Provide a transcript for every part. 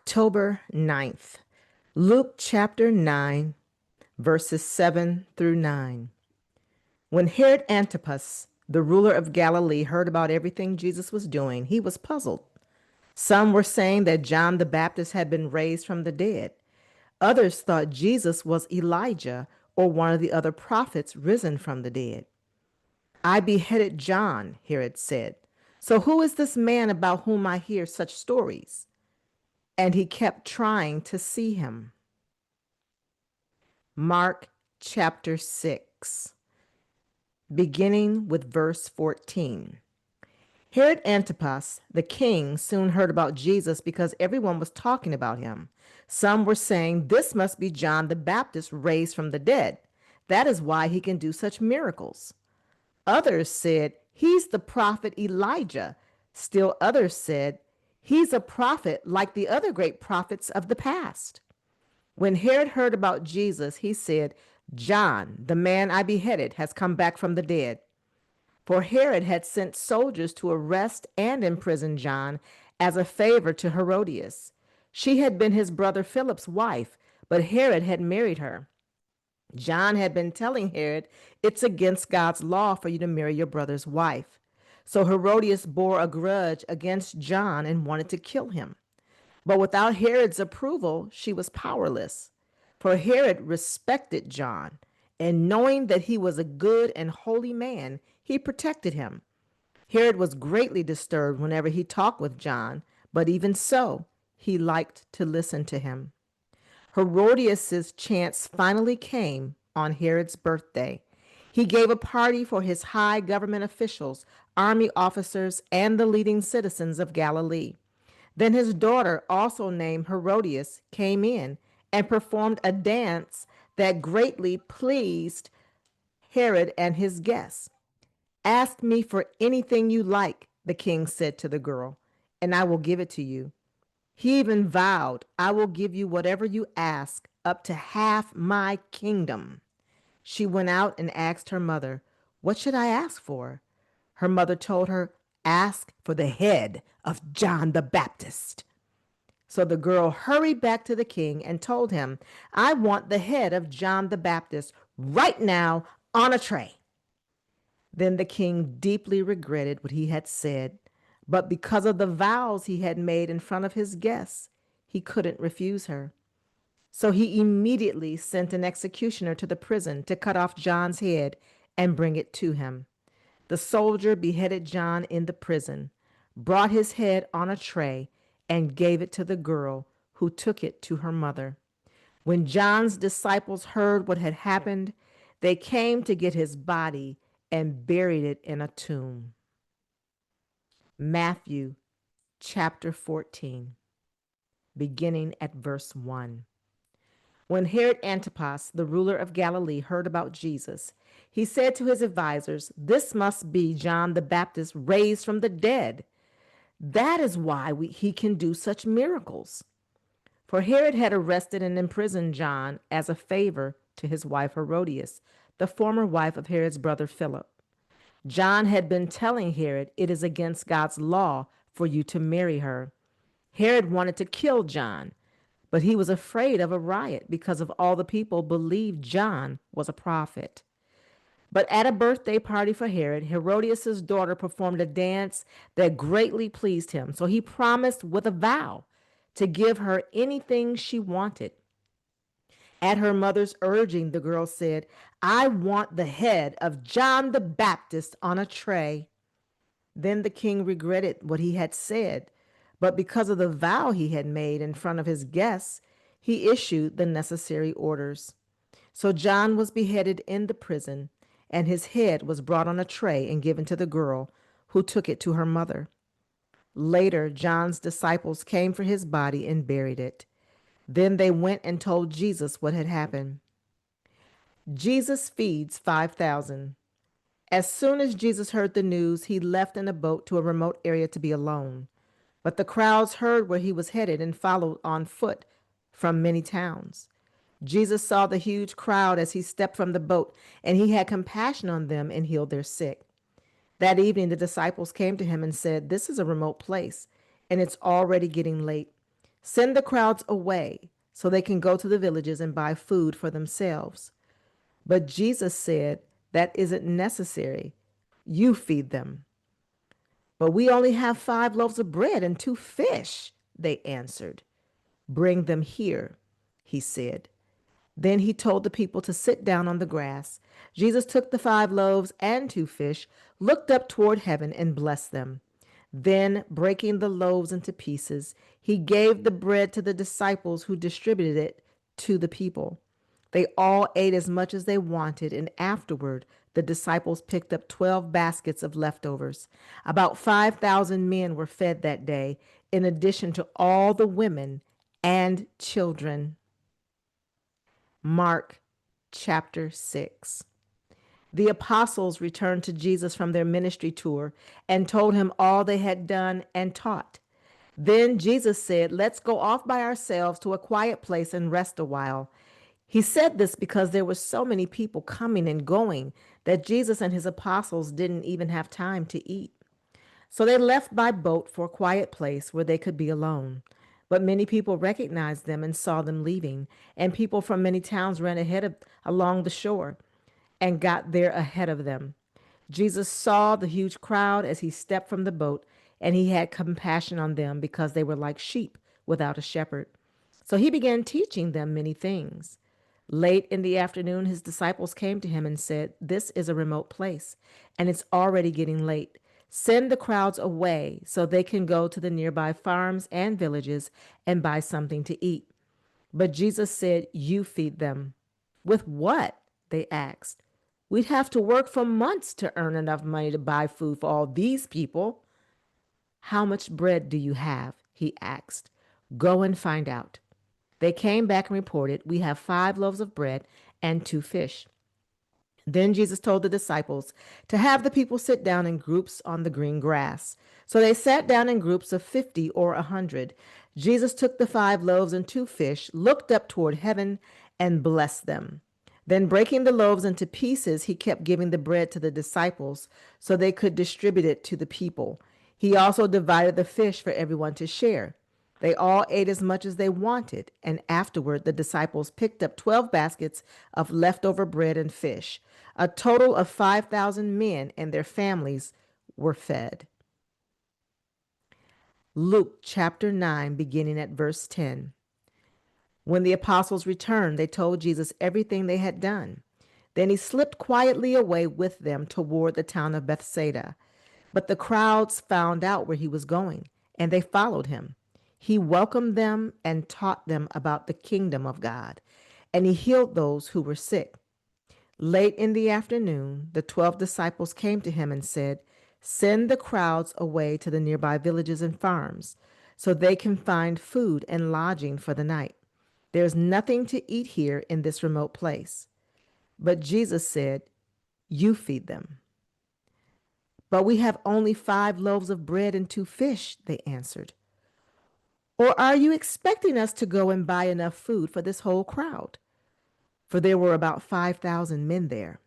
October 9th, Luke chapter 9, verses 7 through 9. When Herod Antipas, the ruler of Galilee, heard about everything Jesus was doing, he was puzzled. Some were saying that John the Baptist had been raised from the dead. Others thought Jesus was Elijah or one of the other prophets risen from the dead. I beheaded John, Herod said. So who is this man about whom I hear such stories? And he kept trying to see him. Mark chapter 6, beginning with verse 14. Herod Antipas, the king, soon heard about Jesus because everyone was talking about him. Some were saying, "This must be John the Baptist raised from the dead. That is why he can do such miracles." Others said, "He's the prophet Elijah." Still others said, "He's a prophet like the other great prophets of the past." When Herod heard about Jesus, he said, "John, the man I beheaded, has come back from the dead." For Herod had sent soldiers to arrest and imprison John as a favor to Herodias. She had been his brother Philip's wife, but Herod had married her. John had been telling Herod, "It's against God's law for you to marry your brother's wife." So Herodias bore a grudge against John and wanted to kill him. But without Herod's approval, she was powerless. For Herod respected John, and knowing that he was a good and holy man, he protected him. Herod was greatly disturbed whenever he talked with John, but even so, he liked to listen to him. Herodias' chance finally came on Herod's birthday. He gave a party for his high government officials, army officers, and the leading citizens of Galilee. Then his daughter, also named Herodias, came in and performed a dance that greatly pleased Herod and his guests. "Ask me for anything you like," the king said to the girl, "and I will give it to you." He even vowed, "I will give you whatever you ask, up to half my kingdom." She went out and asked her mother, "What should I ask for?" Her mother told her, "Ask for the head of John the Baptist." So the girl hurried back to the king and told him, "I want the head of John the Baptist right now on a tray." Then the king deeply regretted what he had said, but because of the vows he had made in front of his guests, he couldn't refuse her. So he immediately sent an executioner to the prison to cut off John's head and bring it to him. The soldier beheaded John in the prison, brought his head on a tray, and gave it to the girl, who took it to her mother. When John's disciples heard what had happened, they came to get his body and buried it in a tomb. Matthew chapter 14, beginning at verse 1. When Herod Antipas, the ruler of Galilee, heard about Jesus, he said to his advisers, "This must be John the Baptist raised from the dead. That is why he can do such miracles." For Herod had arrested and imprisoned John as a favor to his wife Herodias, the former wife of Herod's brother Philip. John had been telling Herod, "It is against God's law for you to marry her." Herod wanted to kill John, but he was afraid of a riot because of all the people believed John was a prophet. But at a birthday party for Herod, Herodias' daughter performed a dance that greatly pleased him. So he promised with a vow to give her anything she wanted. At her mother's urging, the girl said, "I want the head of John the Baptist on a tray." Then the king regretted what he had said, but because of the vow he had made in front of his guests, he issued the necessary orders. So John was beheaded in the prison, and his head was brought on a tray and given to the girl, who took it to her mother. Later, John's disciples came for his body and buried it. Then they went and told Jesus what had happened. Jesus feeds 5,000. As soon as Jesus heard the news, he left in a boat to a remote area to be alone. But the crowds heard where he was headed and followed on foot from many towns. Jesus saw the huge crowd as he stepped from the boat, and he had compassion on them and healed their sick. That evening, the disciples came to him and said, "This is a remote place, and it's already getting late. Send the crowds away so they can go to the villages and buy food for themselves. But Jesus said, that isn't necessary. You feed them. But we only have 5 loaves of bread and 2 fish, they answered. Bring them here, he said. Then he told the people to sit down on the grass. Jesus took the 5 loaves and 2 fish, looked up toward heaven, and blessed them. Then, breaking the loaves into pieces, he gave the bread to the disciples, who distributed it to the people. They all ate as much as they wanted, and afterward the disciples picked up 12 baskets of leftovers. About 5,000 men were fed that day, in addition to all the women and children. Mark chapter 6. The apostles returned to Jesus from their ministry tour and told him all they had done and taught. Then Jesus said, "Let's go off by ourselves to a quiet place and rest a while." He said this because there were so many people coming and going that Jesus and his apostles didn't even have time to eat. So they left by boat for a quiet place where they could be alone. But many people recognized them and saw them leaving, and people from many towns ran along the shore and got there ahead of them. Jesus saw the huge crowd as he stepped from the boat, and he had compassion on them because they were like sheep without a shepherd. So he began teaching them many things. Late in the afternoon, his disciples came to him and said, "This is a remote place, and it's already getting late. Send the crowds away so they can go to the nearby farms and villages and buy something to eat." But Jesus said, "You feed them." "With what?" they asked. "We'd have to work for months to earn enough money to buy food for all these people." "How much bread do you have?" he asked. "Go and find out." They came back and reported, "We have 5 loaves of bread and 2 fish." Then Jesus told the disciples to have the people sit down in groups on the green grass. So they sat down in groups of 50 or 100. Jesus took the 5 loaves and 2 fish, looked up toward heaven, and blessed them. Then, breaking the loaves into pieces, he kept giving the bread to the disciples so they could distribute it to the people. He also divided the fish for everyone to share. They all ate as much as they wanted, and afterward the disciples picked up 12 baskets of leftover bread and fish. A total of 5,000 men and their families were fed. Luke chapter 9, beginning at verse 10. When the apostles returned, they told Jesus everything they had done. Then he slipped quietly away with them toward the town of Bethsaida. But the crowds found out where he was going, and they followed him. He welcomed them and taught them about the kingdom of God, and he healed those who were sick. Late in the afternoon, the 12 disciples came to him and said, "Send the crowds away to the nearby villages and farms, so they can find food and lodging for the night. There's nothing to eat here in this remote place." But Jesus said, "You feed them." "But we have only 5 loaves of bread and 2 fish," they answered. "Or are you expecting us to go and buy enough food for this whole crowd?" For there were about 5,000 men there.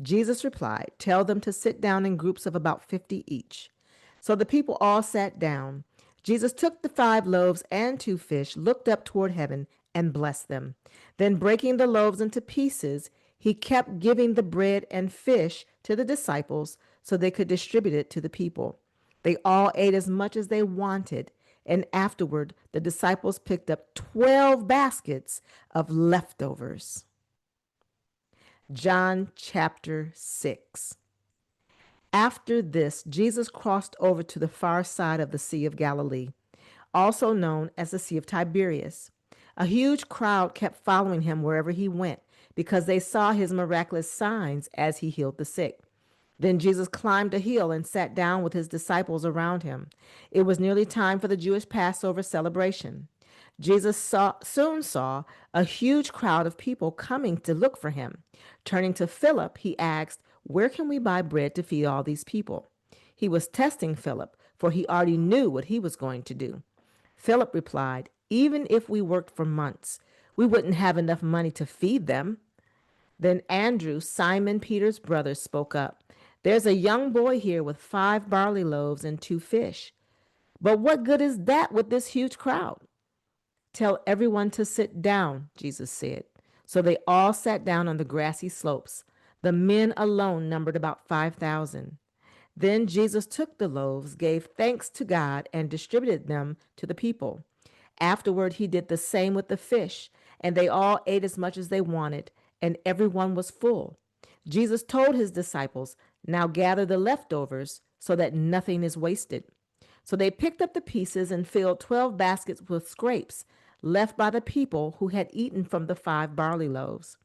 Jesus replied, "Tell them to sit down in groups of about 50 each." So the people all sat down. Jesus took the 5 loaves and 2 fish, looked up toward heaven, and blessed them. Then, breaking the loaves into pieces, he kept giving the bread and fish to the disciples so they could distribute it to the people. They all ate as much as they wanted, and afterward the disciples picked up 12 baskets of leftovers. John chapter 6. After this, Jesus crossed over to the far side of the Sea of Galilee, also known as the Sea of Tiberias. A huge crowd kept following him wherever he went because they saw his miraculous signs as he healed the sick. Then Jesus climbed a hill and sat down with his disciples around him. It was nearly time for the Jewish Passover celebration. Jesus soon saw a huge crowd of people coming to look for him. Turning to Philip, he asked, "Where can we buy bread to feed all these people?" He was testing Philip, for he already knew what he was going to do. Philip replied, "Even if we worked for months, we wouldn't have enough money to feed them." Then Andrew, Simon Peter's brother, spoke up. "There's a young boy here with 5 barley loaves and 2 fish. But what good is that with this huge crowd?" Tell everyone to sit down, Jesus said. So they all sat down on the grassy slopes. The men alone numbered about 5,000. Then Jesus took the loaves, gave thanks to God, and distributed them to the people. Afterward, he did the same with the fish, and they all ate as much as they wanted, and everyone was full. Jesus told his disciples, "Now gather the leftovers so that nothing is wasted." So they picked up the pieces and filled 12 baskets with scraps left by the people who had eaten from the 5 barley loaves.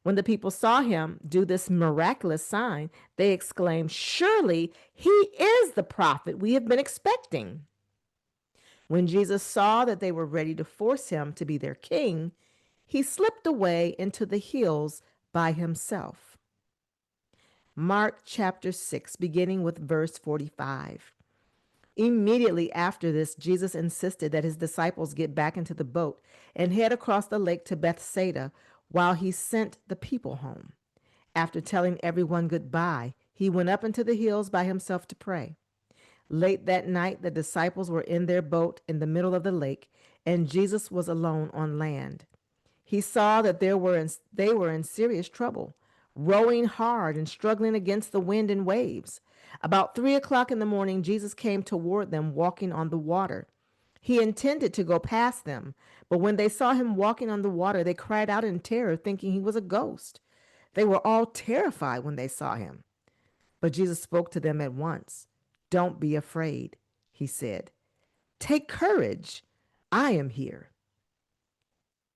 When the people saw him do this miraculous sign, they exclaimed, "Surely he is the prophet we have been expecting." When Jesus saw that they were ready to force him to be their king, he slipped away into the hills by himself. Mark chapter 6, beginning with verse 45. Immediately after this, Jesus insisted that his disciples get back into the boat and head across the lake to Bethsaida while he sent the people home. After telling everyone goodbye, he went up into the hills by himself to pray. Late that night, the disciples were in their boat in the middle of the lake, and Jesus was alone on land. He saw that they were in serious trouble, rowing hard and struggling against the wind and waves. About 3 o'clock in the morning, Jesus came toward them walking on the water. He intended to go past them, but when they saw him walking on the water, they cried out in terror, thinking he was a ghost. They were all terrified when they saw him. But Jesus spoke to them at once. "Don't be afraid," he said. "Take courage. I am here."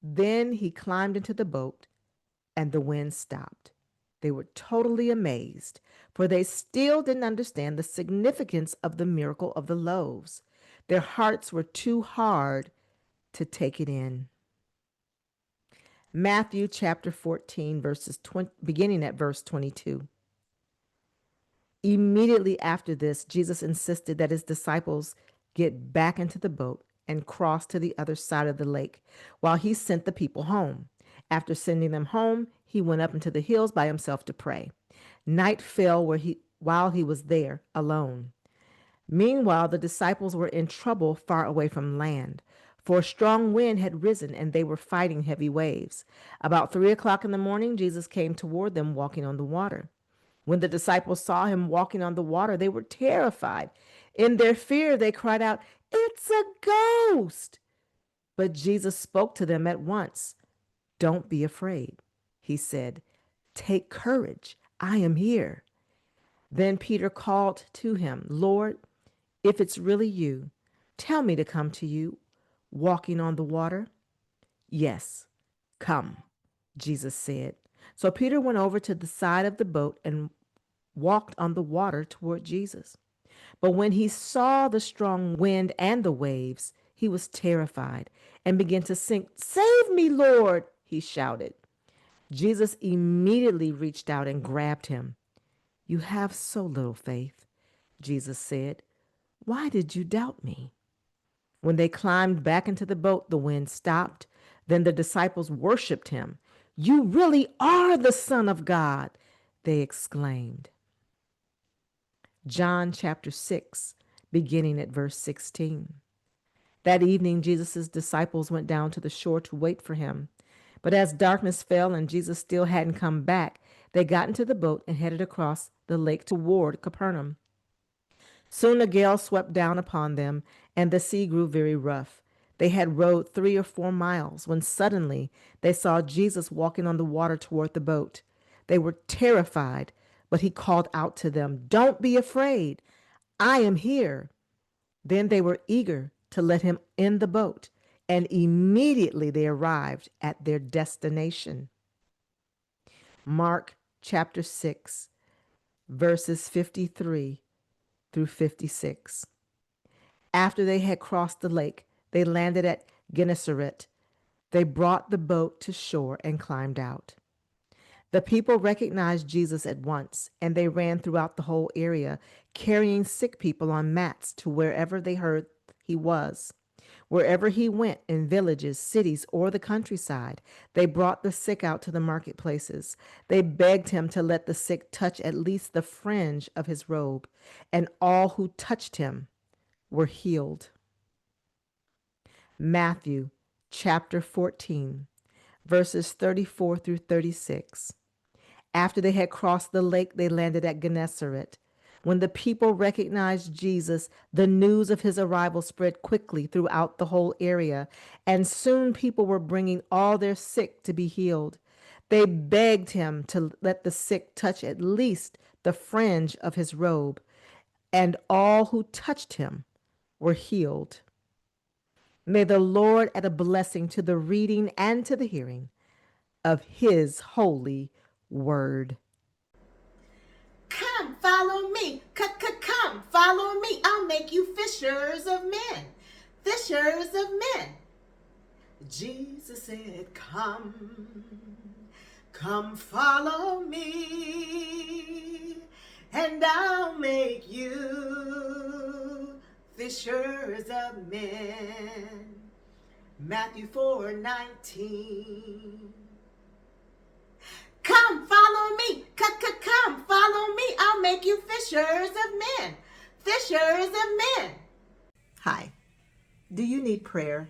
Then he climbed into the boat, and the wind stopped. They were totally amazed, for they still didn't understand the significance of the miracle of the loaves. Their hearts were too hard to take it in. Matthew chapter 14, beginning at verse 22. Immediately after this, Jesus insisted that his disciples get back into the boat and cross to the other side of the lake while he sent the people home. After sending them home, he went up into the hills by himself to pray. Night fell while he was there alone. Meanwhile, the disciples were in trouble far away from land, for a strong wind had risen and they were fighting heavy waves. About 3 o'clock in the morning, Jesus came toward them walking on the water. When the disciples saw him walking on the water, they were terrified. In their fear, they cried out, "It's a ghost!" But Jesus spoke to them at once. "Don't be afraid," he said. "Take courage. I am here." Then Peter called to him, "Lord, if it's really you, tell me to come to you walking on the water." "Yes, come," Jesus said. So Peter went over to the side of the boat and walked on the water toward Jesus. But when he saw the strong wind and the waves, he was terrified and began to sink. "Save me, Lord," he shouted. Jesus immediately reached out and grabbed him. "You have so little faith," Jesus said. "Why did you doubt me?" When they climbed back into the boat, the wind stopped. Then the disciples worshiped him. "You really are the Son of God," they exclaimed. John chapter 6, beginning at verse 16. That evening, Jesus' disciples went down to the shore to wait for him. But as darkness fell and Jesus still hadn't come back, they got into the boat and headed across the lake toward Capernaum. Soon a gale swept down upon them, and the sea grew very rough. They had rowed 3 or 4 miles when suddenly they saw Jesus walking on the water toward the boat. They were terrified, but he called out to them, "Don't be afraid. I am here." Then they were eager to let him in the boat, and immediately they arrived at their destination. Mark chapter 6, verses 53 through 56. After they had crossed the lake, they landed at Gennesaret. They brought the boat to shore and climbed out. The people recognized Jesus at once, and they ran throughout the whole area, carrying sick people on mats to wherever they heard he was. Wherever he went, in villages, cities, or the countryside, they brought the sick out to the marketplaces. They begged him to let the sick touch at least the fringe of his robe, and all who touched him were healed. Matthew chapter 14, verses 34 through 36. After they had crossed the lake, they landed at Gennesaret. When the people recognized Jesus, the news of his arrival spread quickly throughout the whole area, and soon people were bringing all their sick to be healed. They begged him to let the sick touch at least the fringe of his robe, and all who touched him were healed. May the Lord add a blessing to the reading and to the hearing of his holy word. Come, follow me. Come, follow me. I'll make you fishers of men. Fishers of men. Jesus said, come follow me, and I'll make you fishers of men. Matthew 4:19. Come, follow me. Come, follow me. I'll make you fishers of men. Fishers of men. Hi. Do you need prayer?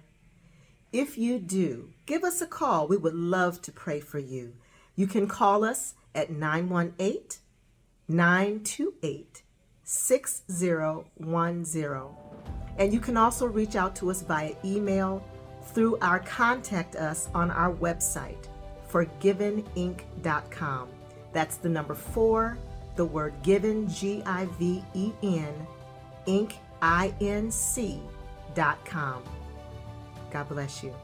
If you do, give us a call. We would love to pray for you. You can call us at 918-928-6010. And you can also reach out to us via email through our contact us on our website, forgiveninc.com. That's the number 4, the word given, Given, Inc, Inc.com. God bless you.